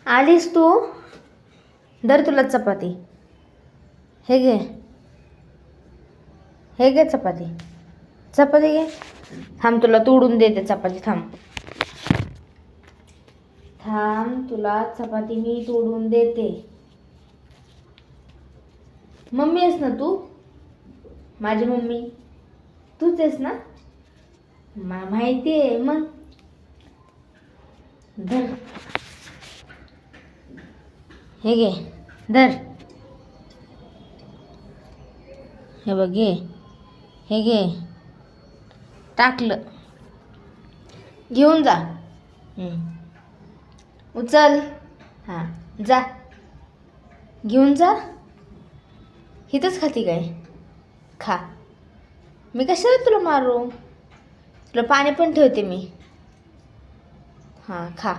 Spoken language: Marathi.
आलीस तू? दर तुला चपाती. हे घे, हे घे चपाती. चपाती घे. थांब तुला तोडून देते चपाती. थांब थांब, तुला चपाती मी तोडून देते. मम्मी आहेस ना तू? माझी मम्मी तूच आहेस ना? मला माहिती आहे. मग धर, हे घे, धर. हे बघ, घे, हे घे. टाकलं, घेऊन जा. उचल. हां, जा, घेऊन जा. इथंच खाती काय? खा. मी कशाला तुला मारू? तुला पाणी पण ठेवते मी. हां, खा.